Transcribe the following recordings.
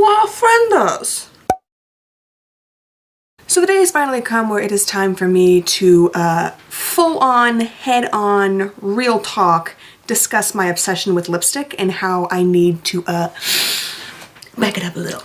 what a friend does. So the day has finally come where it is time for me to full on, head on, real talk, discuss my obsession with lipstick and how I need to back it up a little.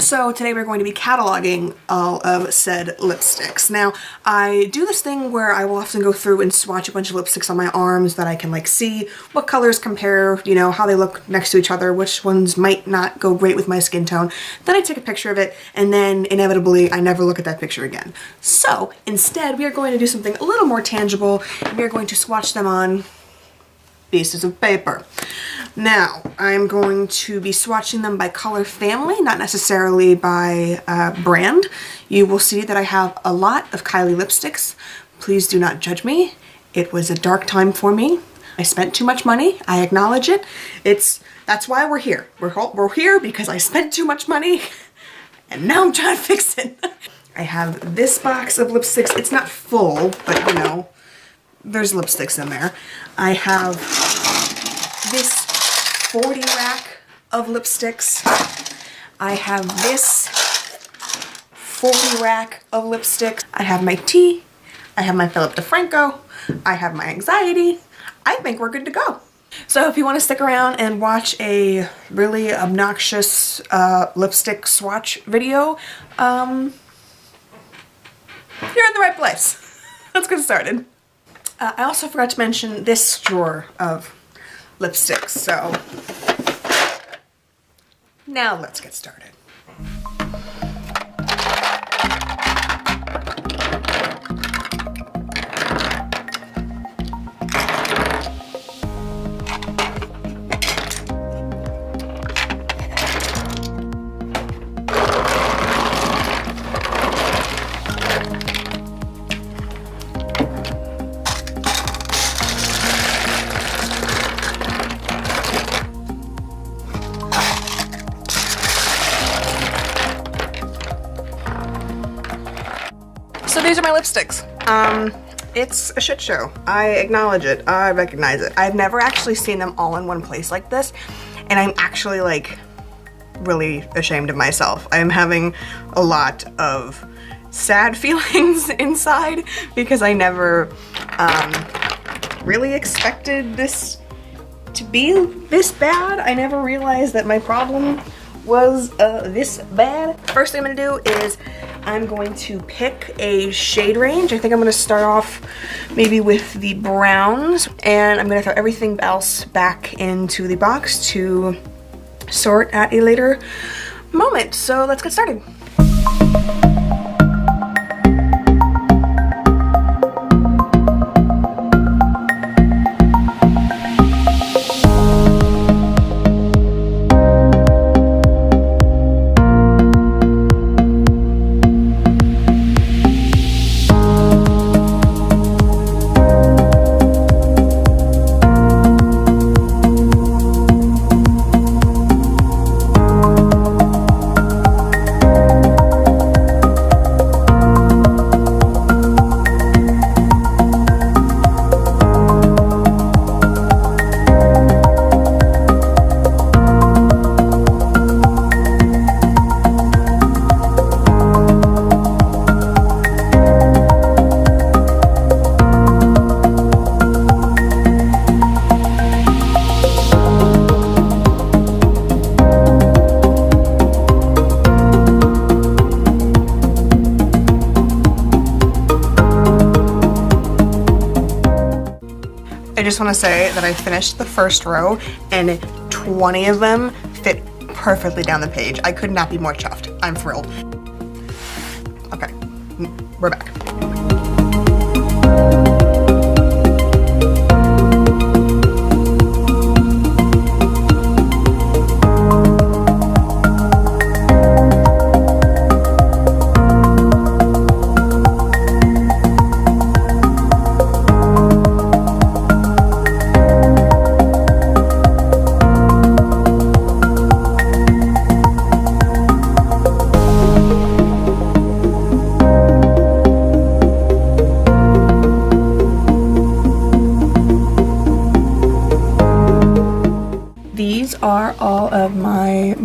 So today we're going to be cataloging all of said lipsticks. Now, I do this thing where I will often go through and swatch a bunch of lipsticks on my arms that I can like see what colors compare, you know, how they look next to each other, which ones might not go great with my skin tone. Then I take a picture of it and then inevitably I never look at that picture again. So instead we are going to do something a little more tangible and we are going to swatch them on pieces of paper. Now, I'm going to be swatching them by color family, not necessarily by brand. You will see that I have a lot of Kylie lipsticks. Please do not judge me. It was a dark time for me. I spent too much money. I acknowledge it. That's why we're here. We're here because I spent too much money and now I'm trying to fix it. I have this box of lipsticks. It's not full, but you know, there's lipsticks in there. I have this 40 rack of lipsticks. I have this 40 rack of lipsticks. I have my tea. I have my Philip DeFranco. I have my anxiety. I think we're good to go. So if you want to stick around and watch a really obnoxious lipstick swatch video, you're in the right place. Let's get started. I also forgot to mention this drawer of lipsticks, so now let's get started. So these are my lipsticks. It's a shit show. I acknowledge it. I recognize it. I've never actually seen them all in one place like this, and I'm actually like really ashamed of myself. I'm having a lot of sad feelings inside because I never really expected this to be this bad. I never realized that my problem was this bad. First thing I'm gonna do is I'm going to pick a shade range. I think I'm gonna start off maybe with the browns, and I'm gonna throw everything else back into the box to sort at a later moment. So let's get started. I just want to say that I finished the first row and 20 of them fit perfectly down the page. I could not be more chuffed. I'm thrilled. Okay, we're back.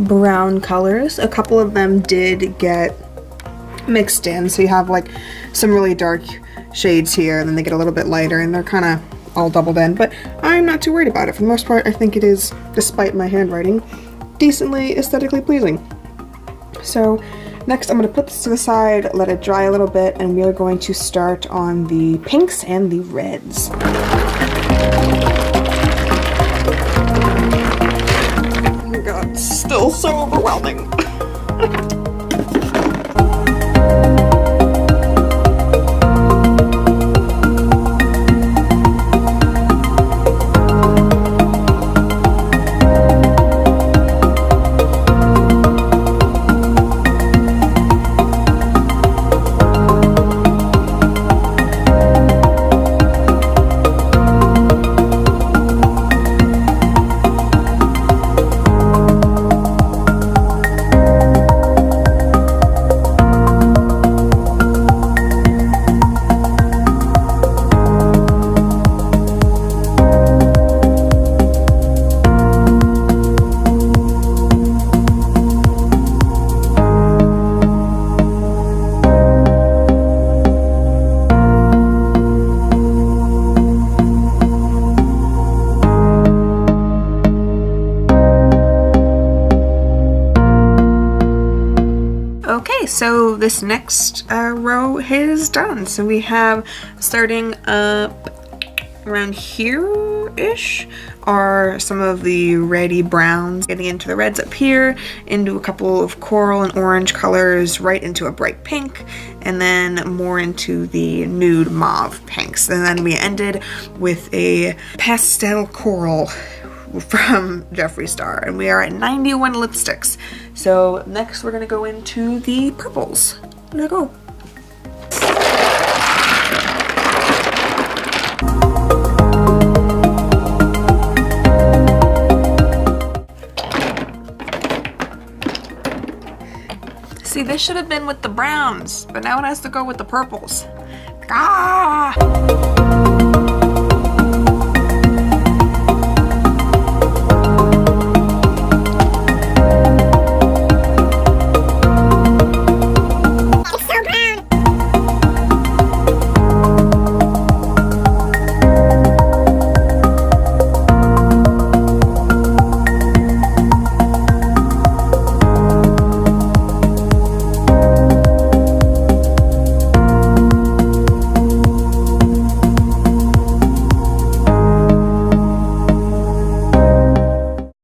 brown colors. A couple of them did get mixed in, so you have like some really dark shades here, and then they get a little bit lighter, and they're kind of all doubled in, but I'm not too worried about it. For the most part, I think it is, despite my handwriting, decently aesthetically pleasing. So next I'm going to put this to the side, let it dry a little bit, and we are going to start on the pinks and the reds. Oh my god, it's still so overwhelming. Okay, so this next row is done. So we have, starting up around here-ish, are some of the reddy browns, getting into the reds up here, into a couple of coral and orange colors, right into a bright pink, and then more into the nude mauve pinks. And then we ended with a pastel coral from Jeffree Star, and we are at 91 lipsticks. So next we're gonna go into the purples. Let's go. See, this should have been with the browns, but now it has to go with the purples. Ah!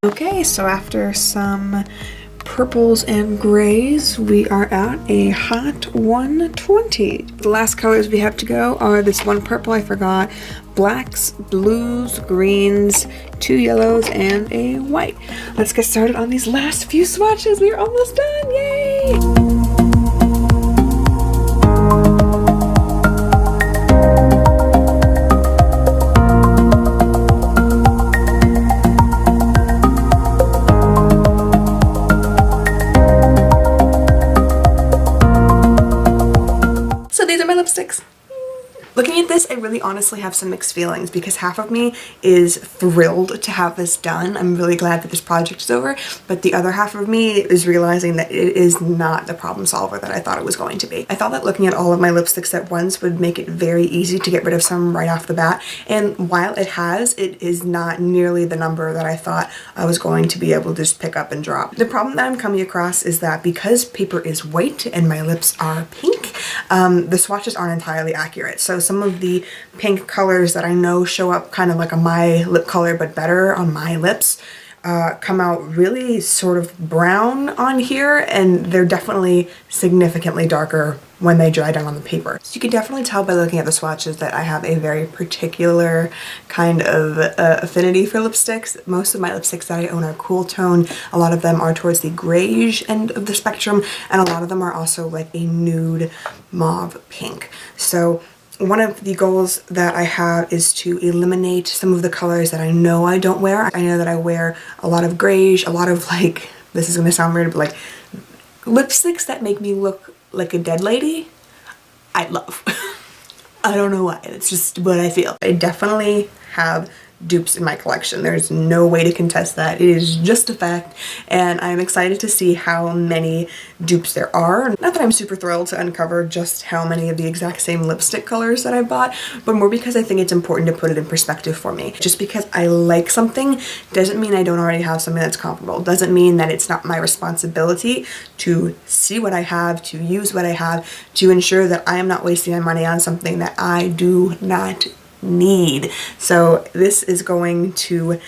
Okay, so after some purples and grays, we are at a hot 120. The last colors we have to go are this one purple I forgot, blacks, blues, greens, 2 yellows, and a white. Let's get started on these last few swatches. We are almost done, yay! Lipsticks. Looking at this, I really honestly have some mixed feelings because half of me is thrilled to have this done. I'm really glad that this project is over, but the other half of me is realizing that it is not the problem solver that I thought it was going to be. I thought that looking at all of my lipsticks at once would make it very easy to get rid of some right off the bat, and while it has, it is not nearly the number that I thought I was going to be able to just pick up and drop. The problem that I'm coming across is that because paper is white and my lips are pink, the swatches aren't entirely accurate. So some of the pink colors that I know show up kind of like a my lip color but better on my lips come out really sort of brown on here, and they're definitely significantly darker when they dry down on the paper. So you can definitely tell by looking at the swatches that I have a very particular kind of affinity for lipsticks. Most of my lipsticks that I own are cool tone. A lot of them are towards the grayish end of the spectrum, and a lot of them are also like a nude mauve pink. So one of the goals that I have is to eliminate some of the colors that I know I don't wear. I know that I wear a lot of grayish, a lot of like, this is gonna sound weird, but like lipsticks that make me look like a dead lady, I love. I don't know why, it's just what I feel. I definitely have dupes in my collection. There's no way to contest that. It is just a fact, and I'm excited to see how many dupes there are. Not that I'm super thrilled to uncover just how many of the exact same lipstick colors that I bought, but more because I think it's important to put it in perspective for me. Just because I like something doesn't mean I don't already have something that's comparable. Doesn't mean that it's not my responsibility to see what I have, to use what I have, to ensure that I am not wasting my money on something that I do not need. So this is going to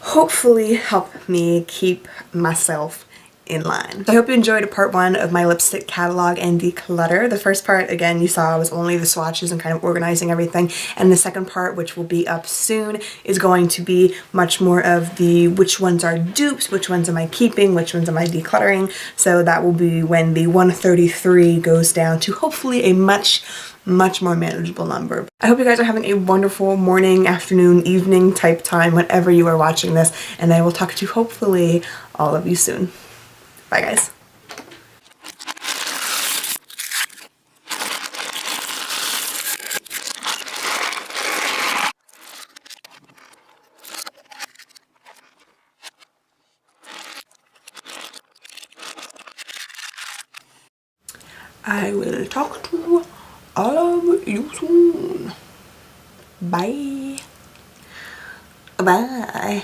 hopefully help me keep myself in line. So I hope you enjoyed part one of my lipstick catalog and declutter. The first part, again, you saw was only the swatches and kind of organizing everything, and the second part, which will be up soon, is going to be much more of the which ones are dupes, which ones am I keeping, which ones am I decluttering. So that will be when the 133 goes down to hopefully a much more manageable number. I hope you guys are having a wonderful morning, afternoon, evening type time whenever you are watching this, and I will talk to hopefully all of you soon. Bye guys. I will talk to all of you soon. Bye. Bye.